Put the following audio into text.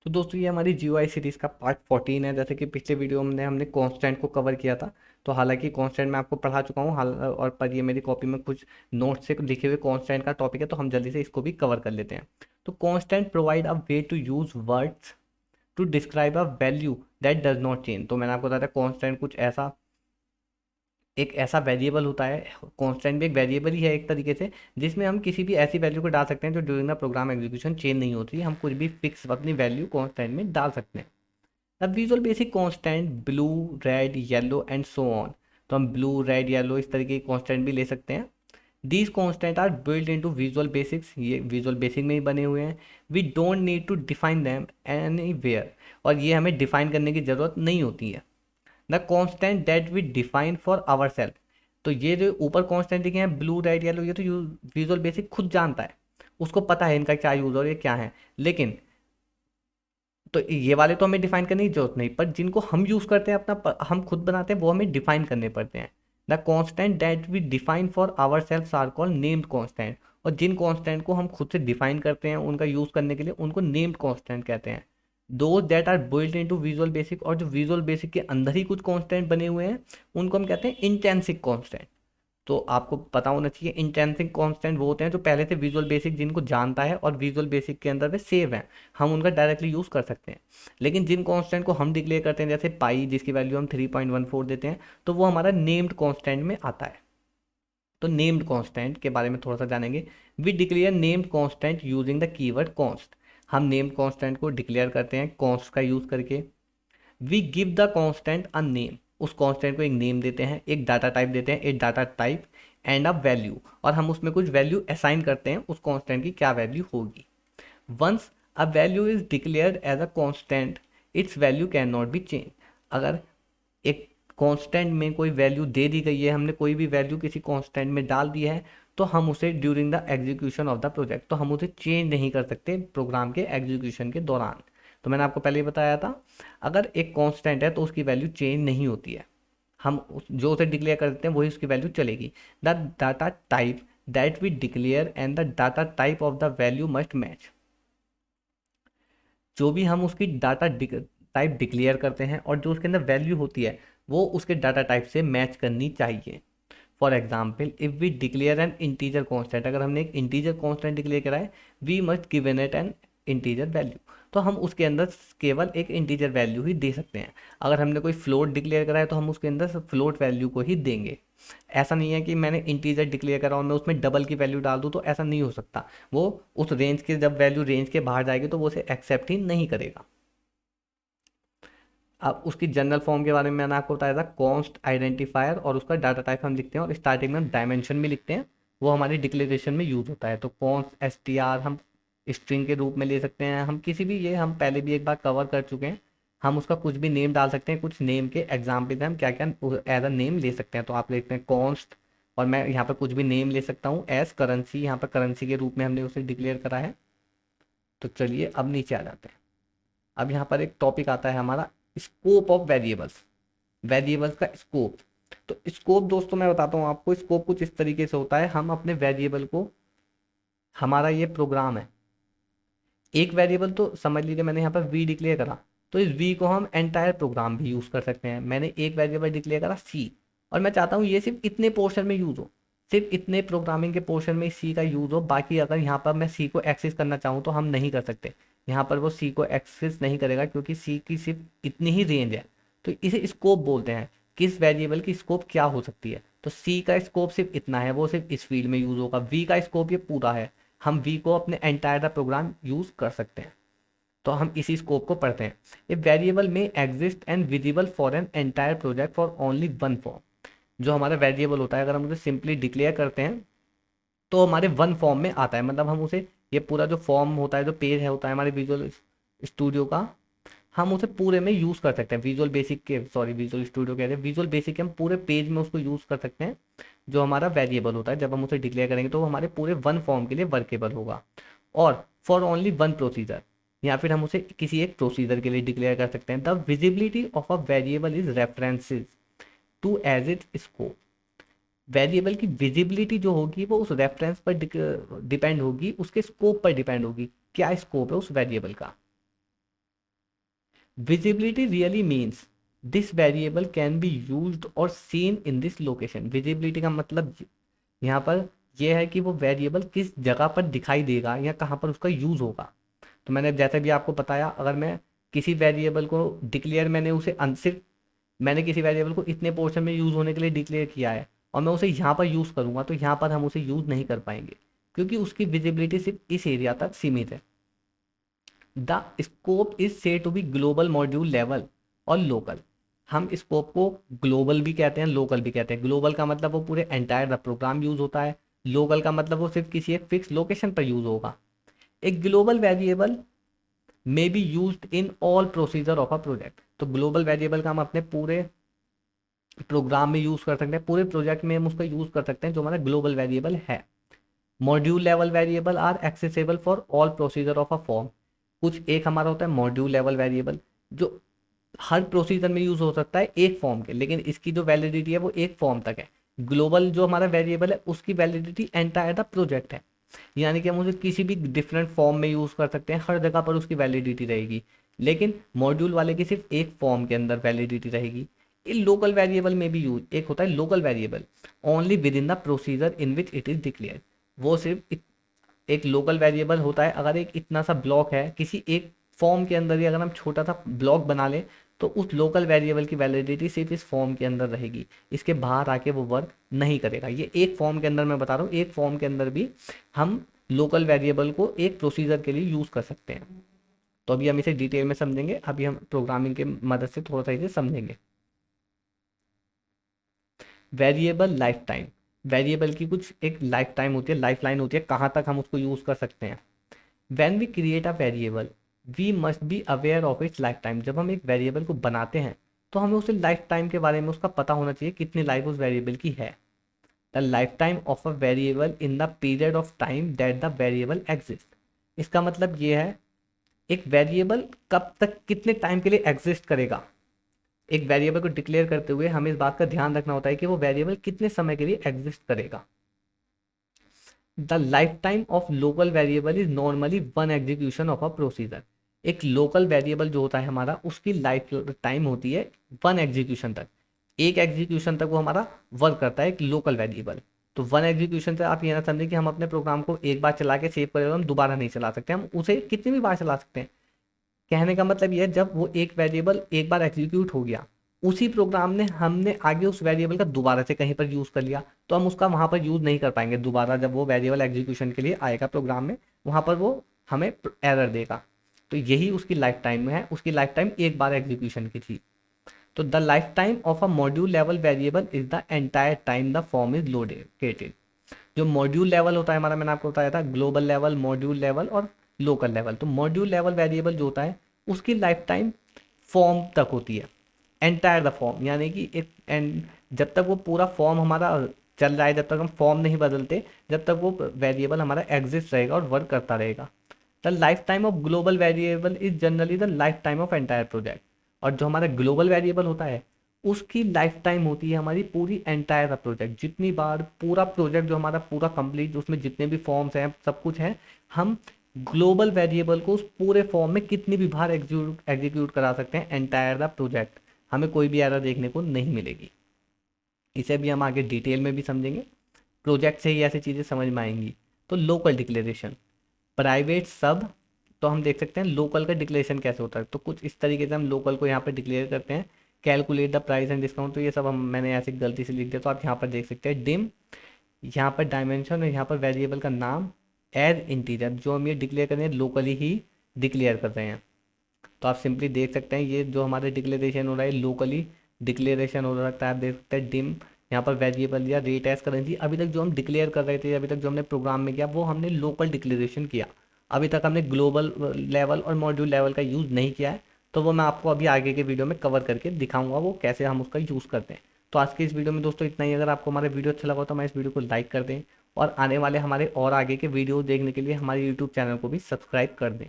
तो दोस्तों ये हमारी जीयूआई सीरीज़ का पार्ट 14 है। जैसे कि पिछले वीडियो में हमने कांस्टेंट को कवर किया था। तो हालांकि कांस्टेंट मैं आपको पढ़ा चुका हूँ हाल और पर ये मेरी कॉपी में कुछ नोट से लिखे हुए कांस्टेंट का टॉपिक है, तो हम जल्दी से इसको भी कवर कर लेते हैं। तो constant provide a way to use words to describe a value that does not change. तो मैंने आपको बताया था कांस्टेंट कुछ ऐसा एक ऐसा वेरिएबल होता है। कांस्टेंट भी एक वेरिएबल ही है एक तरीके से, जिसमें हम किसी भी ऐसी वैल्यू को डाल सकते हैं जो during the program execution change नहीं होती। हम कुछ भी फिक्स अपनी वैल्यू कांस्टेंट में डाल सकते हैं। The visual basic constant blue, red, yellow and so on. तो हम ब्लू, रेड, येलो इस तरीके के कांस्टेंट भी ले सकते हैं। These constant are build into visual basics. ये विजुअल बेसिक में ही बने हुए हैं। We don't need to define them anywhere. और ये हमें डिफाइन करने की ज़रूरत नहीं होती है। The constant that we define for our self. तो ये जो ऊपर कॉन्स्टेंट लिखे हैं ब्लू, रेड, येलो, ये तो विजुअल बेसिक खुद जानता है। उसको पता है इनका क्या यूज़ और ये क्या है। लेकिन तो ये वाले तो हमें डिफाइन करने की जरूरत नहीं, पर जिनको हम यूज़ करते हैं हम खुद बनाते हैं, वो हमें डिफाइन करने पड़ते हैं। The constant that we define for our self are called named constant. और जिन कॉन्स्टेंट को हम खुद से डिफाइन करते हैं उनका यूज़ करने के लिए उनको नेम्ड कॉन्स्टेंट कहते हैं। Those that are built into visual basic, और जो विजुअल बेसिक के अंदर ही कुछ कॉन्स्टेंट बने हुए हैं उनको हम कहते हैं इंटेंसिक कॉन्स्टेंट। तो आपको पता होना चाहिए इंट्रिंसिक कांस्टेंट वो होते हैं जो पहले से विजुअल बेसिक जिनको जानता है और विजुअल बेसिक के अंदर वे सेव हैं, हम उनका डायरेक्टली यूज़ कर सकते हैं। लेकिन जिन कांस्टेंट को हम डिक्लेयर करते हैं जैसे पाई, जिसकी वैल्यू हम 3.14 देते हैं, तो वो हमारा नेम्ड कांस्टेंट में आता है। तो नेम्ड कांस्टेंट के बारे में थोड़ा सा जानेंगे। We declare named constant using the keyword const. हम नेम्ड कांस्टेंट को डिक्लेयर करते हैं कॉन्स्ट का यूज़ करके। We give the constant a name. उस कांस्टेंट को एक नेम देते हैं, एक डाटा टाइप देते हैं, एक data type and a value, और हम उसमें कुछ वैल्यू असाइन करते हैं उस कांस्टेंट की क्या वैल्यू होगी। Once a value is declared as a constant, its value can not be change. अगर एक कांस्टेंट में कोई वैल्यू दे दी गई है, हमने कोई भी वैल्यू किसी कांस्टेंट में डाल दी है, तो हम उसे during the execution of the project, तो हम उसे चेंज नहीं कर सकते प्रोग्राम के एग्जीक्यूशन के दौरान। तो मैंने आपको पहले ही बताया था, अगर एक कांस्टेंट है तो उसकी वैल्यू चेंज नहीं होती है। जो उसे डिक्लेयर करते हैं वही उसकी वैल्यू चलेगी। The data type that we declare and the data type of the value must match. जो भी हम उसकी डाटा टाइप डिक्लेयर करते हैं और जो उसके अंदर वैल्यू होती है वो उसके डाटा टाइप से मैच करनी चाहिए। For example, if we declare an integer constant, अगर हमने एक इंटीजर कॉन्स्टेंट डिक्लेयर करा है, we must given it an integer value. तो हम उसके अंदर केवल एक इंटीजर वैल्यू ही दे सकते हैं। अगर हमने कोई फ्लोट डिक्लेयर करा है तो हम उसके अंदर फ्लोट वैल्यू को ही देंगे। ऐसा नहीं है कि मैंने इंटीजर डिक्लेयर करा और मैं उसमें डबल की वैल्यू डाल दूँ, तो ऐसा नहीं हो सकता। वो उस रेंज के जब वैल्यू रेंज के बाहर जाएगी तो वो उसे एक्सेप्ट ही नहीं करेगा। अब उसकी जनरल फॉर्म के बारे में मैंने आपको बताया था, कॉन्स्ट आइडेंटिफायर, और उसका डाटा टाइप हम लिखते हैं और स्टार्टिंग में डायमेंशन भी लिखते हैं। वो हमारी डिक्लेरेशन में यूज होता है। तो कॉन्स्ट STR हम स्ट्रिंग के रूप में ले सकते हैं। हम किसी भी, ये हम पहले भी एक बार कवर कर चुके हैं, हम उसका कुछ भी नेम डाल सकते हैं। कुछ नेम के एग्जाम्पल हम क्या क्या एज अ नेम ले सकते हैं। तो आप लिखते हैं कॉन्स्ट, और मैं यहाँ पर कुछ भी नेम ले सकता हूँ एज करेंसी। यहाँ पर करेंसी के रूप में हमने उसे डिक्लेयर करा है। तो चलिए अब नीचे आ जाते हैं। अब यहाँ पर एक टॉपिक आता है हमारा, स्कोप ऑफ वेरिएबल्स। वेरिएबल्स का स्कोप। तो स्कोप दोस्तों मैं बताता हूँ आपको, स्कोप कुछ इस तरीके से होता है। हम अपने वेरिएबल को, हमारा ये प्रोग्राम है, एक वेरिएबल तो समझ लीजिए मैंने यहाँ पर वी डिक्लेयर करा, तो इस वी को हम एंटायर प्रोग्राम भी यूज़ कर सकते हैं। मैंने एक वेरिएबल डिक्लेयर करा सी, और मैं चाहता हूँ ये सिर्फ इतने पोर्शन में यूज़ हो, सिर्फ इतने प्रोग्रामिंग के पोर्शन में सी का यूज़ हो। बाकी अगर यहाँ पर मैं सी को एक्सेस करना चाहूँ तो हम नहीं कर सकते। यहाँ पर वो सी को एक्सेस नहीं करेगा क्योंकि सी की सिर्फ इतनी ही रेंज है। तो इसे स्कोप बोलते हैं, किस वेरिएबल की स्कोप क्या हो सकती है। तो सी का स्कोप सिर्फ इतना है, वो सिर्फ इस फील्ड में यूज़ होगा। वी का स्कोप ये पूरा है, हम वी को अपने एंटायर प्रोग्राम यूज़ कर सकते हैं। तो हम इसी स्कोप को पढ़ते हैं। ए वेरिएबल में exist and visible for an entire project for only one form. जो हमारा वेरिएबल होता है अगर हम उसे सिंपली डिक्लेयर करते हैं तो हमारे वन फॉर्म में आता है। मतलब हम उसे, ये पूरा जो फॉर्म होता है, जो पेज है होता है हमारे विजुअल स्टूडियो का, हम उसे पूरे में यूज़ कर सकते हैं। विजुअल बेसिक के, सॉरी विजुअल स्टूडियो कह रहे हैं, विजुअल बेसिक के हम पूरे पेज में उसको यूज़ कर सकते हैं। जो हमारा वेरिएबल होता है जब हम उसे डिक्लेयर करेंगे तो वो हमारे पूरे वन फॉर्म के लिए वर्केबल होगा। और फॉर ओनली वन प्रोसीजर, या फिर हम उसे किसी एक प्रोसीजर के लिए डिक्लेयर कर सकते हैं। The visibility of a variable is references to as it scope. Variable की विजिबिलिटी जो होगी वो उस रेफरेंस पर डिपेंड होगी, उसके स्कोप पर डिपेंड होगी, क्या स्कोप है उस वेरिएबल का। Visibility really means this variable can be used और seen in this location. Visibility का मतलब यहाँ पर यह है कि वो वेरिएबल किस जगह पर दिखाई देगा या कहाँ पर उसका यूज होगा। तो मैंने जैसे भी आपको बताया, अगर मैं किसी वेरिएबल को डिक्लेयर, मैंने उसे सिर्फ मैंने किसी वेरिएबल को इतने पोर्शन में यूज होने के लिए डिक्लेयर किया है और मैं उसे यहाँ पर यूज करूंगा, तो यहाँ पर हम उसे यूज नहीं कर पाएंगे क्योंकि उसकी विजिबिलिटी सिर्फ इस एरिया तक सीमित है। The scope is said to be global module level और लोकल। हम स्कोप को ग्लोबल भी कहते हैं, लोकल भी कहते हैं। ग्लोबल का मतलब वो पूरे एंटायर प्रोग्राम यूज होता है, लोकल का मतलब वो सिर्फ किसी एक फिक्स लोकेशन पर यूज होगा। एक global variable may be used in all procedure of a project. तो ग्लोबल वेरिएबल का हम अपने पूरे प्रोग्राम में यूज कर सकते हैं, पूरे प्रोजेक्ट में हम उसका यूज कर सकते हैं जो हमारा ग्लोबल वेरिएबल है। Module level variable are accessible for all procedure of a form. कुछ एक हमारा होता है मॉड्यूल लेवल वेरिएबल जो हर प्रोसीजर में यूज हो सकता है एक फॉर्म के, लेकिन इसकी जो वैलिडिटी है वो एक फॉर्म तक है। ग्लोबल जो हमारा वेरिएबल है उसकी वैलिडिटी एंटायर द प्रोजेक्ट है, यानी कि हम उसे किसी भी डिफरेंट फॉर्म में यूज कर सकते हैं, हर जगह पर उसकी वैलिडिटी रहेगी। लेकिन मॉड्यूल वाले की सिर्फ एक फॉर्म के अंदर वैलिडिटी रहेगी। इन लोकल वेरिएबल में भी यूज एक होता है local variable only with in the procedure in which it is declare. वो सिर्फ एक लोकल वेरिएबल होता है अगर एक इतना सा ब्लॉक है किसी एक फॉर्म के अंदर ही, अगर हम छोटा सा ब्लॉक बना लें तो उस लोकल वेरिएबल की वैलिडिटी सिर्फ इस फॉर्म के अंदर रहेगी, इसके बाहर आके वो वर्क नहीं करेगा। ये एक फॉर्म के अंदर मैं बता रहा हूँ, एक फॉर्म के अंदर भी हम लोकल वेरिएबल को एक प्रोसीजर के लिए यूज कर सकते हैं। तो अभी हम इसे डिटेल में समझेंगे, अभी हम प्रोग्रामिंग के मदद से थोड़ा सा इसे समझेंगे। Variable life time. वेरिएबल की कुछ एक लाइफ टाइम होती है, लाइफ लाइन होती है, कहाँ तक हम उसको यूज कर सकते हैं। When we create a variable we must be aware of its lifetime. जब हम एक वेरिएबल को बनाते हैं तो हमें उसे लाइफ टाइम के बारे में उसका पता होना चाहिए, कितनी लाइफ उस वेरिएबल की है। The life time of a variable in the period of time that the variable exist. इसका मतलब ये है एक वेरिएबल कब तक कितने टाइम के लिए एग्जिस्ट करेगा। एक वेरिएबल को डिक्लेयर करते हुए हमें इस बात का ध्यान रखना होता है कि वो वेरिएबल कितने समय के लिए एग्जिस्ट करेगा। The life time of local variable is normally one execution of a procedure. एक लोकल वेरिएबल जो होता है हमारा, उसकी लाइफ टाइम होती है वन एग्जीक्यूशन तक, एक एग्जीक्यूशन तक वो हमारा वर्क करता है एक लोकल वेरिएबल। तो वन एग्जीक्यूशन से आप ये ना समझें कि हम अपने प्रोग्राम को एक बार चला के सेव करें हम दोबारा नहीं चला सकते, हम उसे कितनी भी बार चला सकते हैं। कहने का मतलब ये है जब वो एक वेरिएबल एक बार एग्जीक्यूट हो गया, उसी प्रोग्राम ने हमने आगे उस वेरिएबल का दोबारा से कहीं पर यूज़ कर लिया तो हम उसका वहाँ पर यूज़ नहीं कर पाएंगे दोबारा। जब वो वेरिएबल एग्जीक्यूशन के लिए आएगा प्रोग्राम में, वहाँ पर वो हमें एरर देगा। तो यही उसकी लाइफ टाइम में है, उसकी लाइफ टाइम एक बार एग्जीक्यूशन की थी। तो the life time of a module level variable is the entire time the form is loaded. जो मॉड्यूल लेवल होता है हमारा, मैंने आपको बताया था ग्लोबल लेवल, मॉड्यूल लेवल और लोकल लेवल। तो मॉड्यूल लेवल वेरिएबल जो होता है उसकी लाइफ टाइम फॉर्म तक होती है, एंटायर द फॉर्म, यानी कि एक एंड जब तक वो पूरा फॉर्म हमारा चल रहा है, जब तक हम फॉर्म नहीं बदलते, जब तक वो वेरिएबल हमारा एग्जिस्ट रहेगा और वर्क करता रहेगा। The life time of global variable is generally the life time of entire project. और जो हमारा ग्लोबल वेरिएबल होता है उसकी लाइफ टाइम होती है हमारी पूरी एंटायर प्रोजेक्ट। जितनी बार पूरा प्रोजेक्ट जो हमारा पूरा कंप्लीट, उसमें जितने भी फॉर्म्स हैं सब कुछ है, हम ग्लोबल वेरिएबल को उस पूरे फॉर्म में कितनी भी बार एग्जीक्यूट करा सकते हैं एंटायर द प्रोजेक्ट, हमें कोई भी एरर देखने को नहीं मिलेगी। इसे भी हम आगे डिटेल में भी समझेंगे, प्रोजेक्ट से ही ऐसी चीज़ें समझ में आएंगी। तो लोकल डिक्लेरेशन, प्राइवेट सब। तो हम देख सकते हैं लोकल का डिक्लेरेशन कैसे होता है। तो कुछ इस तरीके से हम लोकल को यहाँ पर डिक्लेयर करते हैं। Calculate the price and discount, तो ये सब हम मैंने ऐसे गलती से लिख दिया, तो आप यहाँ पर देख सकते हैं डिम, यहाँ पर डायमेंशन और यहाँ पर वेरिएबल का नाम एज इंटीजर। जो हम ये डिक्लेयर कर रहे हैं लोकली ही डिक्लेयर कर रहे हैं। तो आप सिंपली देख सकते हैं ये जो हमारे डिक्लेरेशन हो रहा है लोकली डिक्लेरेशन हो रहा है। आप देख सकते हैं डिम, यहाँ पर वेरिएबल या रेट एज करेंसी। अभी तक जो हम डिक्लेयर कर रहे थे, अभी तक जो हमने प्रोग्राम में किया वो हमने लोकल डिक्लेरेशन किया, अभी तक हमने ग्लोबल लेवल और मॉड्यूल लेवल का यूज़ नहीं किया है। तो वो मैं आपको अभी आगे के वीडियो में कवर करके दिखाऊंगा वो कैसे हम उसका यूज़ करते हैं। तो आज के इस वीडियो में दोस्तों इतना ही। अगर आपको हमारा वीडियो अच्छा लगा तो हमारे इस वीडियो को लाइक कर दें और आने वाले हमारे और आगे के वीडियो देखने के लिए हमारे यूट्यूब चैनल को भी सब्सक्राइब कर दें।